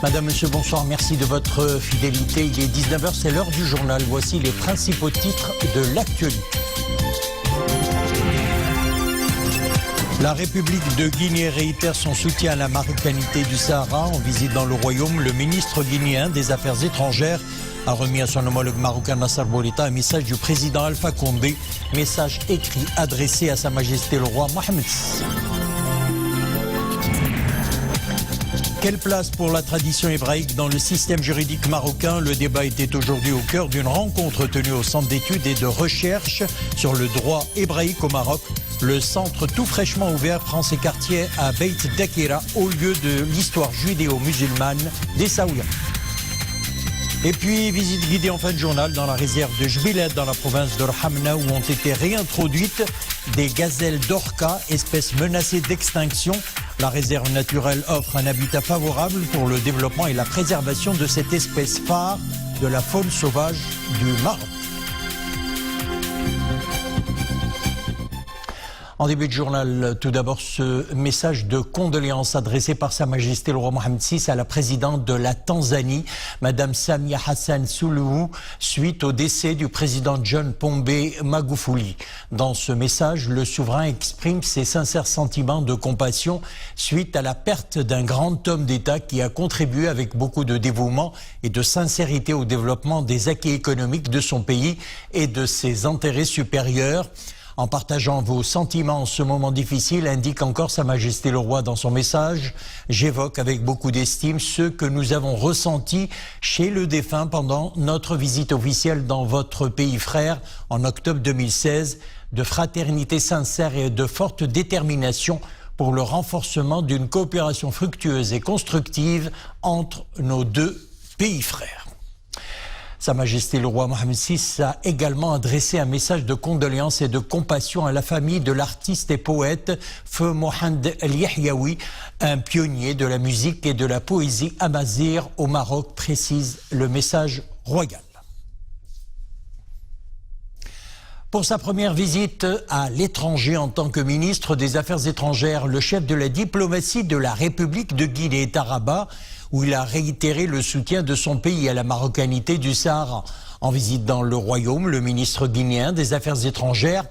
Madame, Monsieur, bonsoir. Merci de votre fidélité. Il est 19h, c'est l'heure du journal. Voici les principaux titres de l'actualité. La République de Guinée réitère son soutien à la marocanité du Sahara. En visite dans le royaume, le ministre guinéen des Affaires étrangères a remis à son homologue marocain Nasser Bourita un message du président Alpha Condé, message écrit adressé à Sa Majesté le roi Mohamed VI. Quelle place pour la tradition hébraïque dans le système juridique marocain? Le débat était aujourd'hui au cœur d'une rencontre tenue au Centre d'études et de recherche sur le droit hébraïque au Maroc. Le centre tout fraîchement ouvert prend ses quartiers à Beit Dakira, au lieu de l'histoire judéo-musulmane des Saouiens. Et puis, visite guidée en fin de journal dans la réserve de Jbilet, dans la province de Rhamna, où ont été réintroduites des gazelles d'orca, espèces menacées d'extinction. La réserve naturelle offre un habitat favorable pour le développement et la préservation de cette espèce phare de la faune sauvage du Maroc. En début de journal, tout d'abord, ce message de condoléances adressé par Sa Majesté le roi Mohamed VI à la présidente de la Tanzanie, Madame Samia Hassan Suluhu, suite au décès du président John Pombe Magufuli. Dans ce message, le souverain exprime ses sincères sentiments de compassion suite à la perte d'un grand homme d'État qui a contribué avec beaucoup de dévouement et de sincérité au développement des acquis économiques de son pays et de ses intérêts supérieurs. En partageant vos sentiments en ce moment difficile, indique encore Sa Majesté le Roi dans son message, j'évoque avec beaucoup d'estime ce que nous avons ressenti chez le défunt pendant notre visite officielle dans votre pays frère en octobre 2016, de fraternité sincère et de forte détermination pour le renforcement d'une coopération fructueuse et constructive entre nos deux pays frères. Sa Majesté le roi Mohamed VI a également adressé un message de condoléances et de compassion à la famille de l'artiste et poète Feu Mohamed El Yahyaoui, un pionnier de la musique et de la poésie amazigh au Maroc, précise le message royal. Pour sa première visite à l'étranger en tant que ministre des Affaires étrangères, le chef de la diplomatie de la République de Guinée est à Rabat, où il a réitéré le soutien de son pays à la marocanité du Sahara. En visite dans le royaume, le ministre guinéen des Affaires étrangères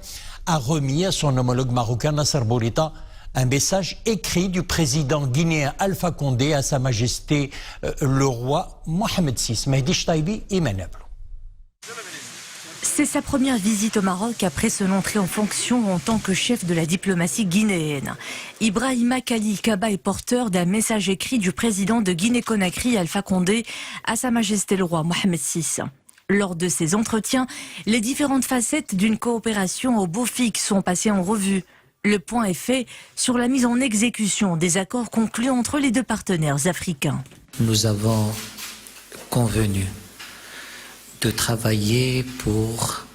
a remis à son homologue marocain Nasser Bourita un message écrit du président guinéen Alpha Condé à Sa Majesté le roi Mohamed VI. Mehdi Chtaibi, Imanablo. C'est sa première visite au Maroc après son entrée en fonction en tant que chef de la diplomatie guinéenne. Ibrahima Khalil Kaba est porteur d'un message écrit du président de Guinée-Conakry, Alpha Condé, à Sa Majesté le roi Mohamed VI. Lors de ces entretiens, les différentes facettes d'une coopération au beau fixe sont passées en revue. Le point est fait sur la mise en exécution des accords conclus entre les deux partenaires africains. Nous avons convenu de travailler pour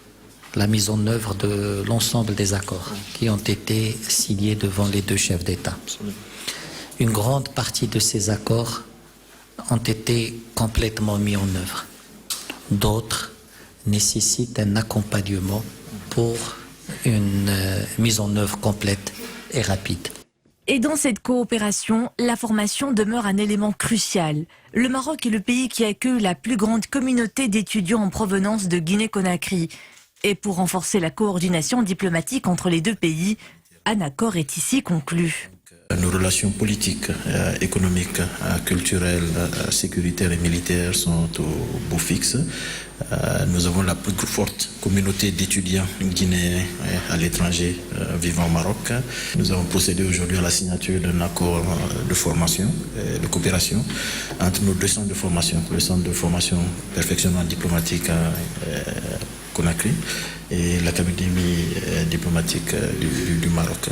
la mise en œuvre de l'ensemble des accords qui ont été signés devant les deux chefs d'État. Une grande partie de ces accords ont été complètement mis en œuvre. D'autres nécessitent un accompagnement pour une mise en œuvre complète et rapide. Et dans cette coopération, la formation demeure un élément crucial. Le Maroc est le pays qui accueille la plus grande communauté d'étudiants en provenance de Guinée-Conakry. Et pour renforcer la coordination diplomatique entre les deux pays, un accord est ici conclu. Nos relations politiques, économiques, culturelles, sécuritaires et militaires sont au beau fixe. Nous avons la plus forte communauté d'étudiants guinéens à l'étranger vivant au Maroc. Nous avons procédé aujourd'hui à la signature d'un accord de formation, de coopération entre nos deux centres de formation, le centre de formation perfectionnement diplomatique à Conakry et l'académie diplomatique du Maroc.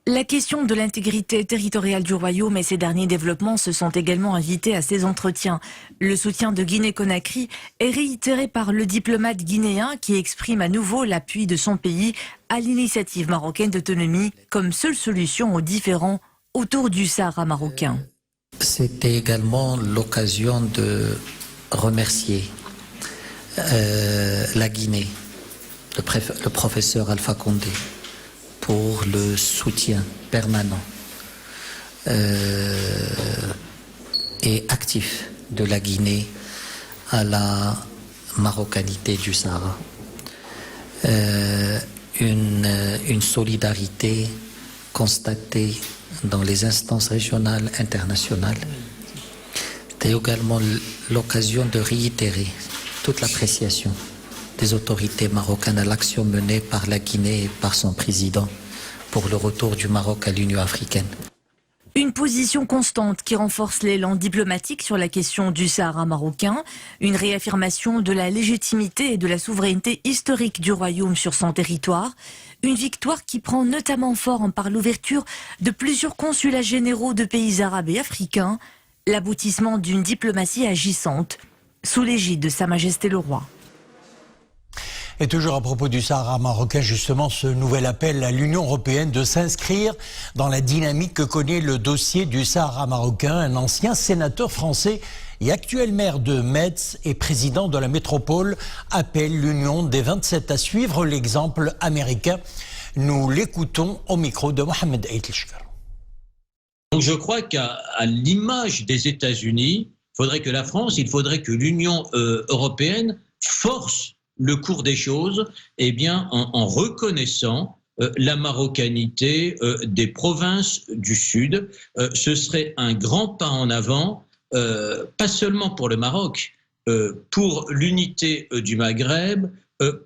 La question de l'intégrité territoriale du royaume et ses derniers développements se sont également invités à ces entretiens. Le soutien de Guinée-Conakry est réitéré par le diplomate guinéen qui exprime à nouveau l'appui de son pays à l'initiative marocaine d'autonomie comme seule solution aux différends autour du Sahara marocain. C'était également l'occasion de remercier la Guinée, le professeur Alpha Condé, pour le soutien permanent et actif de la Guinée à la marocanité du Sahara. Une solidarité constatée dans les instances régionales, internationales. C'était également l'occasion de réitérer toute l'appréciation des autorités marocaines à l'action menée par la Guinée et par son président pour le retour du Maroc à l'Union africaine. Une position constante qui renforce l'élan diplomatique sur la question du Sahara marocain, une réaffirmation de la légitimité et de la souveraineté historique du royaume sur son territoire, une victoire qui prend notamment forme par l'ouverture de plusieurs consulats généraux de pays arabes et africains, l'aboutissement d'une diplomatie agissante sous l'égide de Sa Majesté le Roi. Et toujours à propos du Sahara marocain, justement, ce nouvel appel à l'Union européenne de s'inscrire dans la dynamique que connaît le dossier du Sahara marocain. Un ancien sénateur français et actuel maire de Metz et président de la métropole appelle l'Union des 27 à suivre l'exemple américain. Nous l'écoutons au micro de Mohamed Aït-Lishkar. Donc je crois qu'à l'image des États-Unis, il faudrait que l'Union européenne force le cours des choses, en reconnaissant la marocanité des provinces du Sud. Ce serait un grand pas en avant, pas seulement pour le Maroc, pour l'unité du Maghreb,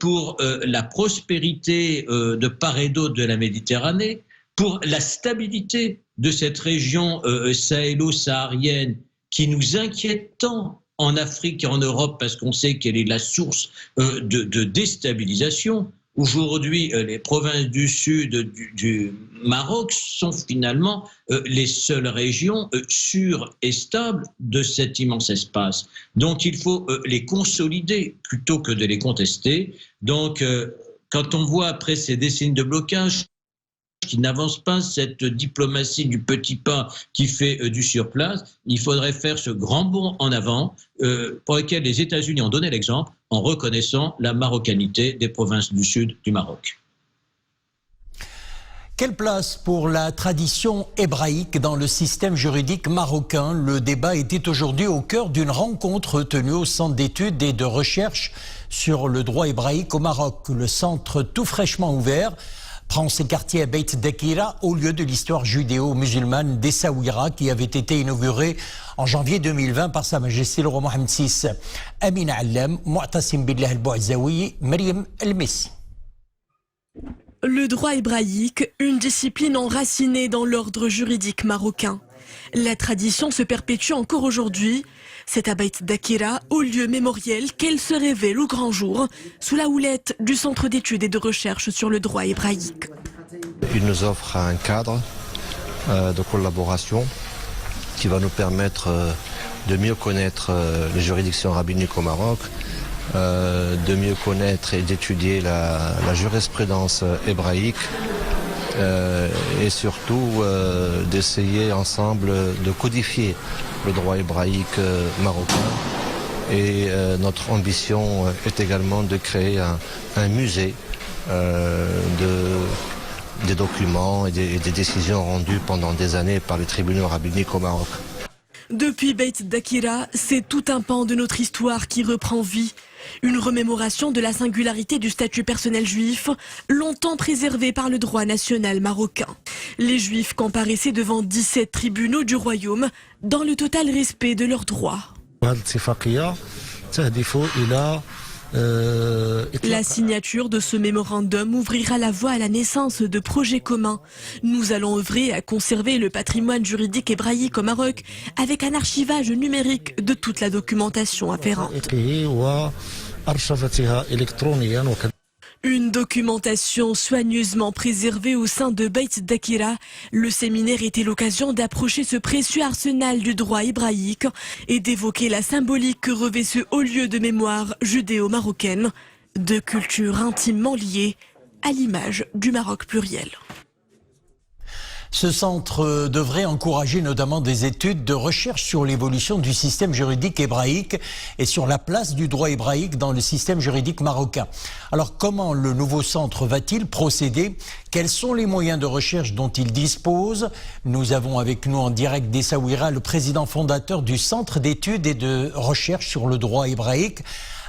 pour la prospérité de part et d'autre de la Méditerranée, pour la stabilité de cette région sahélo-saharienne qui nous inquiète tant en Afrique et en Europe, parce qu'on sait qu'elle est la source de déstabilisation. Aujourd'hui, les provinces du sud du Maroc sont finalement les seules régions sûres et stables de cet immense espace. Donc il faut les consolider plutôt que de les contester. Donc quand on voit après ces décennies de blocage qui n'avance pas, cette diplomatie du petit pas qui fait du surplace, il faudrait faire ce grand bond en avant pour lequel les États-Unis ont donné l'exemple en reconnaissant la marocanité des provinces du sud du Maroc. Quelle place pour la tradition hébraïque dans le système juridique marocain? Le débat était aujourd'hui au cœur d'une rencontre tenue au Centre d'études et de recherche sur le droit hébraïque au Maroc. Le centre tout fraîchement ouvert prend ses quartiers à Beit Dakira au lieu de l'histoire judéo-musulmane d'Essaouira qui avait été inaugurée en janvier 2020 par Sa Majesté le Roi Mohamed VI. Amin Allam, Mu'tasim Billah al-Bouazaoui, Mariam El-Messi. Le droit hébraïque, une discipline enracinée dans l'ordre juridique marocain. La tradition se perpétue encore aujourd'hui. C'est à Beit Dakira, au lieu mémoriel, qu'elle se révèle au grand jour, sous la houlette du Centre d'études et de recherche sur le droit hébraïque. Il nous offre un cadre de collaboration qui va nous permettre de mieux connaître les juridictions rabbiniques au Maroc, de mieux connaître et d'étudier la jurisprudence hébraïque et surtout d'essayer ensemble de codifier le droit hébraïque marocain. Et notre ambition est également de créer un musée des documents et des décisions rendues pendant des années par les tribunaux rabbiniques au Maroc. Depuis Beit Dakira, c'est tout un pan de notre histoire qui reprend vie. Une remémoration de la singularité du statut personnel juif, longtemps préservé par le droit national marocain. Les juifs comparaissaient devant 17 tribunaux du royaume, dans le total respect de leurs droits. La signature de ce mémorandum ouvrira la voie à la naissance de projets communs. Nous allons œuvrer à conserver le patrimoine juridique hébraïque au Maroc avec un archivage numérique de toute la documentation afférente. Une documentation soigneusement préservée au sein de Beit Dakira. Le séminaire était l'occasion d'approcher ce précieux arsenal du droit hébraïque et d'évoquer la symbolique que revêt ce haut lieu de mémoire judéo-marocaine, deux cultures intimement liées à l'image du Maroc pluriel. Ce centre devrait encourager notamment des études de recherche sur l'évolution du système juridique hébraïque et sur la place du droit hébraïque dans le système juridique marocain. Alors comment le nouveau centre va-t-il procéder? Quels sont les moyens de recherche dont il dispose? Nous avons avec nous en direct d'Essaouira le président fondateur du Centre d'études et de recherche sur le droit hébraïque,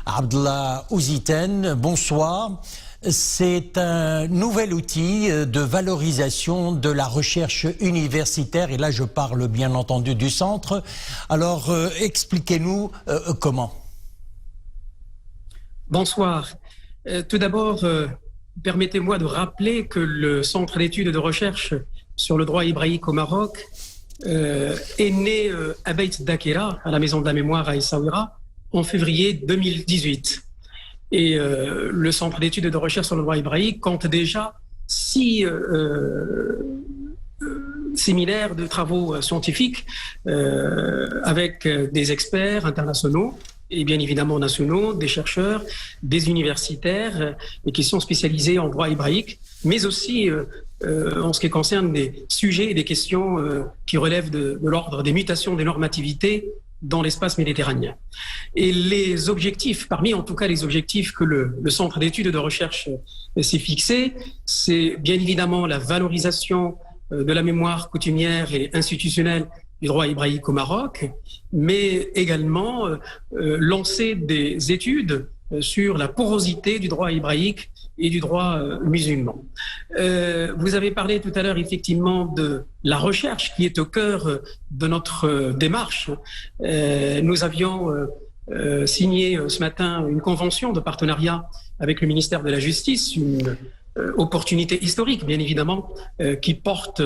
Abdallah Ouziten. Bonsoir. C'est un nouvel outil de valorisation de la recherche universitaire et là je parle bien entendu du centre. Alors expliquez-nous comment. Bonsoir. Tout d'abord, permettez-moi de rappeler que le Centre d'études et de recherche sur le droit hébraïque au Maroc est né à Beit Dakira, à la Maison de la Mémoire à Essaouira, en février 2018. Et le Centre d'études et de recherche sur le droit hébraïque compte déjà 6 séminaires de travaux scientifiques avec des experts internationaux et bien évidemment nationaux, des chercheurs, des universitaires qui sont spécialisés en droit hébraïque, mais aussi en ce qui concerne des sujets et des questions qui relèvent de l'ordre des mutations des normativités dans l'espace méditerranéen. Et les objectifs, parmi en tout cas les objectifs que le Centre d'études et de recherche s'est fixé, c'est bien évidemment la valorisation de la mémoire coutumière et institutionnelle du droit hébraïque au Maroc, mais également lancer des études sur la porosité du droit hébraïque et du droit musulman. Vous avez parlé tout à l'heure effectivement de la recherche qui est au cœur de notre démarche. Nous avions signé ce matin une convention de partenariat avec le ministère de la Justice, une opportunité historique, bien évidemment, qui porte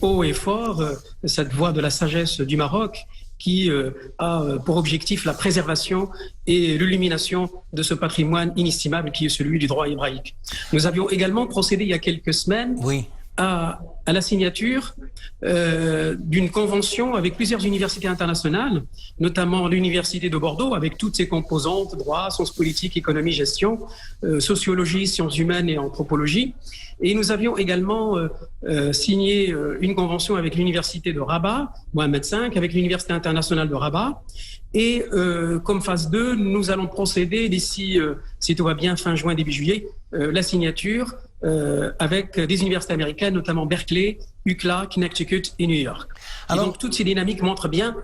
haut et fort cette voie de la sagesse du Maroc qui a pour objectif la préservation et l'illumination de ce patrimoine inestimable qui est celui du droit hébraïque. Nous avions également procédé il y a quelques semaines à la signature d'une convention avec plusieurs universités internationales, notamment l'Université de Bordeaux, avec toutes ses composantes, droit, sciences politiques, économie, gestion, sociologie, sciences humaines et anthropologie. Et nous avions également signé une convention avec l'Université de Rabat, Mohamed V, avec l'Université internationale de Rabat. Et comme phase 2, nous allons procéder d'ici, si tout va bien, fin juin, début juillet, la signature avec des universités américaines, notamment Berkeley, UCLA, Connecticut et New York. Alors, et donc toutes ces dynamiques montrent bien.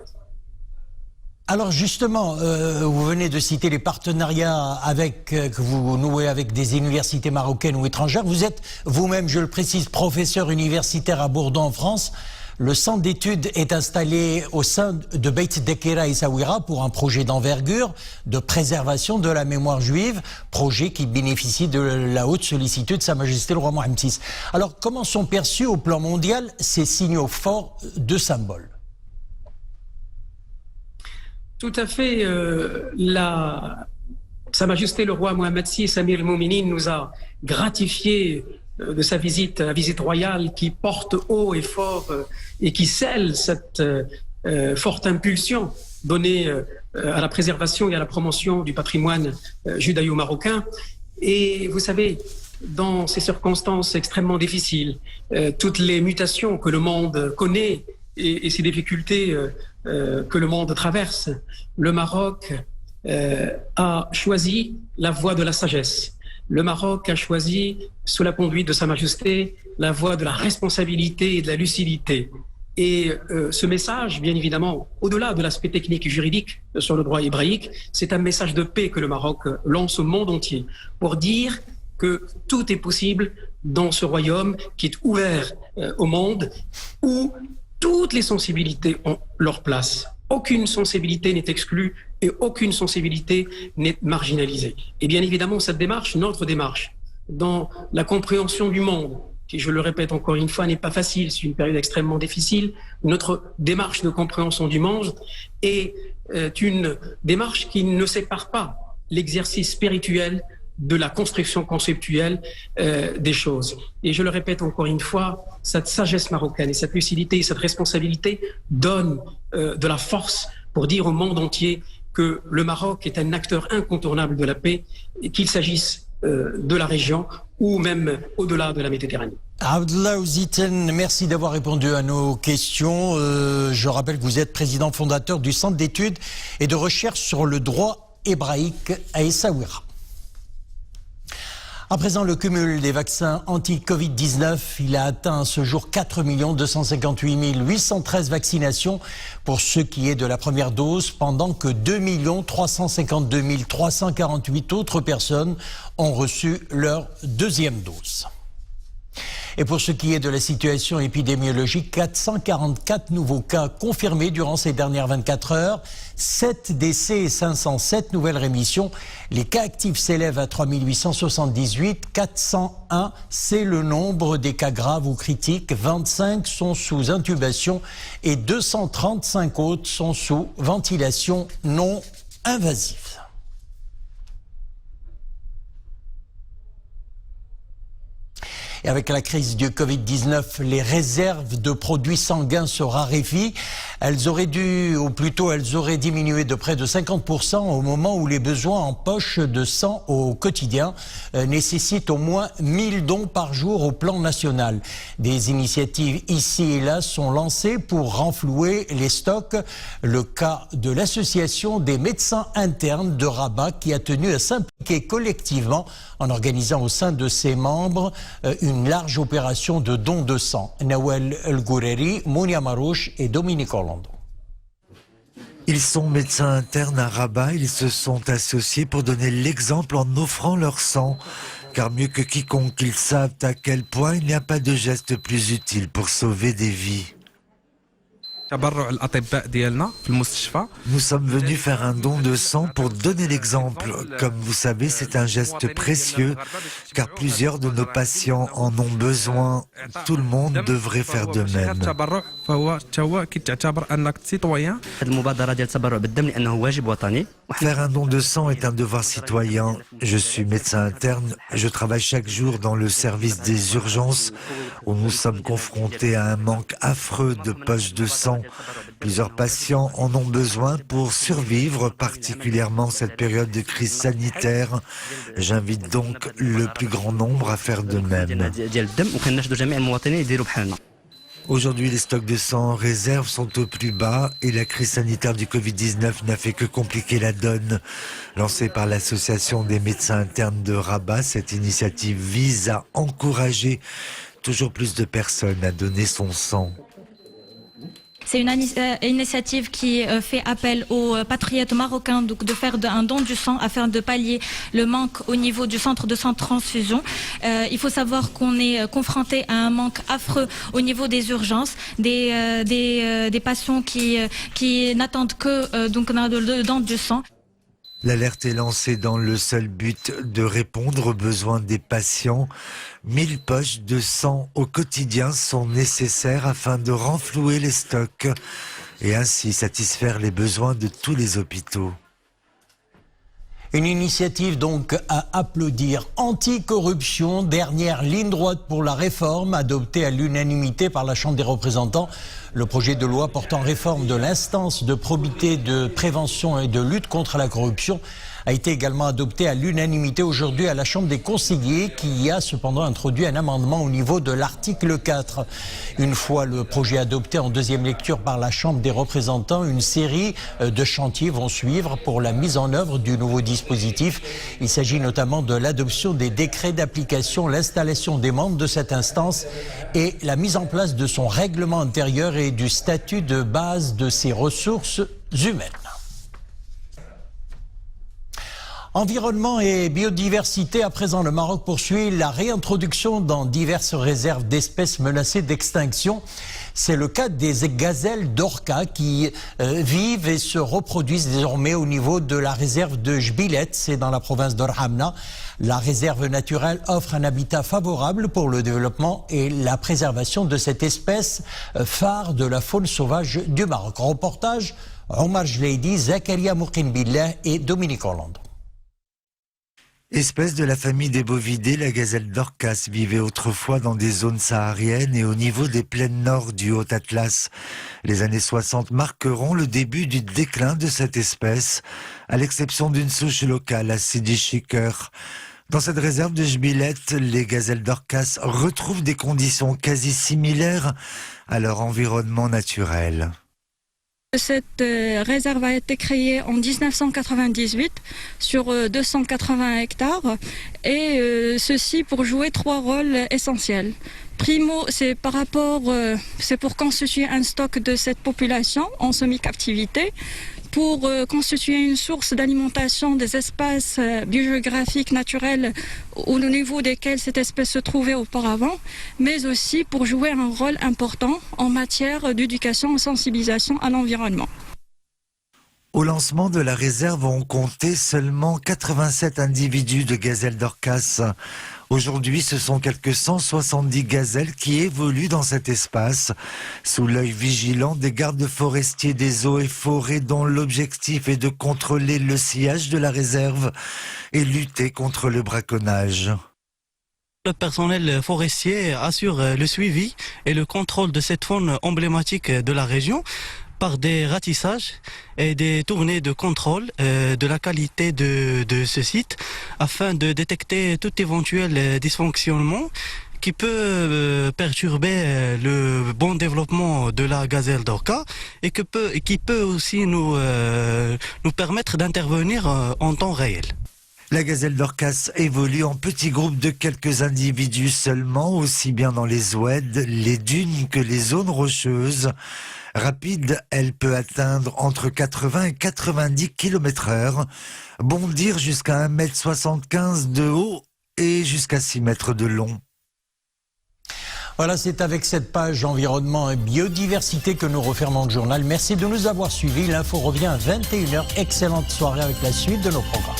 Alors justement, vous venez de citer les partenariats que vous nouez avec des universités marocaines ou étrangères. Vous êtes vous-même, je le précise, professeur universitaire à Bordeaux en France. Le centre d'études est installé au sein de Beit Dakira et Essaouira pour un projet d'envergure de préservation de la mémoire juive, projet qui bénéficie de la haute sollicitude de Sa Majesté le roi Mohamed VI. Alors comment sont perçus au plan mondial ces signaux forts de symboles? Tout à fait. Sa Majesté le roi Mohamed VI, Amir al-Mouminin, nous a gratifié de sa visite, la visite royale qui porte haut et fort et qui scelle cette forte impulsion donnée à la préservation et à la promotion du patrimoine judaïo-marocain. Et vous savez, dans ces circonstances extrêmement difficiles, toutes les mutations que le monde connaît et ces difficultés que le monde traverse, le Maroc a choisi la voie de la sagesse. Le Maroc a choisi, sous la conduite de Sa Majesté, la voie de la responsabilité et de la lucidité. Et ce message, bien évidemment, au-delà de l'aspect technique et juridique sur le droit hébraïque, c'est un message de paix que le Maroc lance au monde entier pour dire que tout est possible dans ce royaume qui est ouvert au monde, où toutes les sensibilités ont leur place. Aucune sensibilité n'est exclue et aucune sensibilité n'est marginalisée. Et bien évidemment, cette démarche, notre démarche, dans la compréhension du monde, qui, je le répète encore une fois, n'est pas facile, c'est une période extrêmement difficile, notre démarche de compréhension du monde est une démarche qui ne sépare pas l'exercice spirituel de la construction conceptuelle des choses. Et je le répète encore une fois, cette sagesse marocaine et cette lucidité et cette responsabilité donnent de la force pour dire au monde entier que le Maroc est un acteur incontournable de la paix, et qu'il s'agisse de la région ou même au-delà de la Méditerranée. Abdallah Ouziten, merci d'avoir répondu à nos questions. Je rappelle que vous êtes président fondateur du Centre d'études et de recherche sur le droit hébraïque à Essaouira. À présent, le cumul des vaccins anti-Covid-19, il a atteint à ce jour 4 258 813 vaccinations pour ce qui est de la première dose, pendant que 2 352 348 autres personnes ont reçu leur deuxième dose. Et pour ce qui est de la situation épidémiologique, 444 nouveaux cas confirmés durant ces dernières 24 heures, 7 décès et 507 nouvelles rémissions. Les cas actifs s'élèvent à 3878, 401, c'est le nombre des cas graves ou critiques, 25 sont sous intubation et 235 autres sont sous ventilation non invasive. Et avec la crise du Covid-19, les réserves de produits sanguins se raréfient. Elles auraient diminué de près de 50% au moment où les besoins en poche de sang au quotidien nécessitent au moins 1000 dons par jour au plan national. Des initiatives ici et là sont lancées pour renflouer les stocks. Le cas de l'association des médecins internes de Rabat qui a tenu à s'impliquer collectivement en organisant au sein de ses membres une large opération de don de sang. Nawel El Goureri, Mounia Marouche et Dominique Orlando. Ils sont médecins internes à Rabat, ils se sont associés pour donner l'exemple en offrant leur sang. Car mieux que quiconque, ils savent à quel point il n'y a pas de geste plus utile pour sauver des vies. Nous sommes venus faire un don de sang pour donner l'exemple. Comme vous savez, c'est un geste précieux, car plusieurs de nos patients en ont besoin. Tout le monde devrait faire de même. Faire un don de sang est un devoir citoyen. Je suis médecin interne, je travaille chaque jour dans le service des urgences, où nous sommes confrontés à un manque affreux de poches de sang. Plusieurs patients en ont besoin pour survivre, particulièrement cette période de crise sanitaire. J'invite donc le plus grand nombre à faire de même. Aujourd'hui, les stocks de sang en réserve sont au plus bas et la crise sanitaire du Covid-19 n'a fait que compliquer la donne. Lancée par l'Association des médecins internes de Rabat, cette initiative vise à encourager toujours plus de personnes à donner son sang. C'est une initiative qui fait appel aux patriotes marocains de faire un don du sang afin de pallier le manque au niveau du centre de sang de transfusion. Il faut savoir qu'on est confronté à un manque affreux au niveau des urgences, des patients qui n'attendent que le don du sang. L'alerte est lancée dans le seul but de répondre aux besoins des patients. 1000 poches de sang au quotidien sont nécessaires afin de renflouer les stocks et ainsi satisfaire les besoins de tous les hôpitaux. Une initiative donc à applaudir. Anticorruption, dernière ligne droite pour la réforme adoptée à l'unanimité par la Chambre des représentants. Le projet de loi portant réforme de l'instance de probité de prévention et de lutte contre la corruption a été également adopté à l'unanimité aujourd'hui à la Chambre des conseillers qui y a cependant introduit un amendement au niveau de l'article 4. Une fois le projet adopté en deuxième lecture par la Chambre des représentants, une série de chantiers vont suivre pour la mise en œuvre du nouveau dispositif. Il s'agit notamment de l'adoption des décrets d'application, l'installation des membres de cette instance et la mise en place de son règlement intérieur et du statut de base de ses ressources humaines. Environnement et biodiversité, à présent le Maroc poursuit la réintroduction dans diverses réserves d'espèces menacées d'extinction. C'est le cas des gazelles d'Orca qui vivent et se reproduisent désormais au niveau de la réserve de Jbilet, c'est dans la province d'Orhamna. La réserve naturelle offre un habitat favorable pour le développement et la préservation de cette espèce phare de la faune sauvage du Maroc. Reportage Omar Jleidi, Zakaria Moukinbillah et Dominique Orlando. Espèce de la famille des bovidés, la gazelle d'Orcas vivait autrefois dans des zones sahariennes et au niveau des plaines nord du Haut-Atlas. Les années 60 marqueront le début du déclin de cette espèce, à l'exception d'une souche locale, à Sidi Chiker. Dans cette réserve de Jbilette, les gazelles d'Orcas retrouvent des conditions quasi similaires à leur environnement naturel. Cette réserve a été créée en 1998 sur 280 hectares et ceci pour jouer 3 rôles essentiels. Primo, c'est pour constituer un stock de cette population en semi-captivité, pour constituer une source d'alimentation des espaces biogéographiques naturels au niveau desquels cette espèce se trouvait auparavant, mais aussi pour jouer un rôle important en matière d'éducation et sensibilisation à l'environnement. Au lancement de la réserve, on comptait seulement 87 individus de gazelles d'Orcas. Aujourd'hui, ce sont quelques 170 gazelles qui évoluent dans cet espace, sous l'œil vigilant des gardes forestiers des eaux et forêts dont l'objectif est de contrôler le sillage de la réserve et lutter contre le braconnage. Le personnel forestier assure le suivi et le contrôle de cette faune emblématique de la région par des ratissages et des tournées de contrôle de la qualité de ce site afin de détecter tout éventuel dysfonctionnement qui peut perturber le bon développement de la gazelle d'Orcas et qui peut aussi nous permettre d'intervenir en temps réel. La gazelle d'Orcas évolue en petits groupes de quelques individus seulement, aussi bien dans les oueds, les dunes que les zones rocheuses. Rapide, elle peut atteindre entre 80 et 90 km/h, bondir jusqu'à 1,75 m de haut et jusqu'à 6 mètres de long. Voilà, c'est avec cette page environnement et biodiversité que nous refermons le journal. Merci de nous avoir suivis. L'info revient à 21 h. Excellente soirée avec la suite de nos programmes.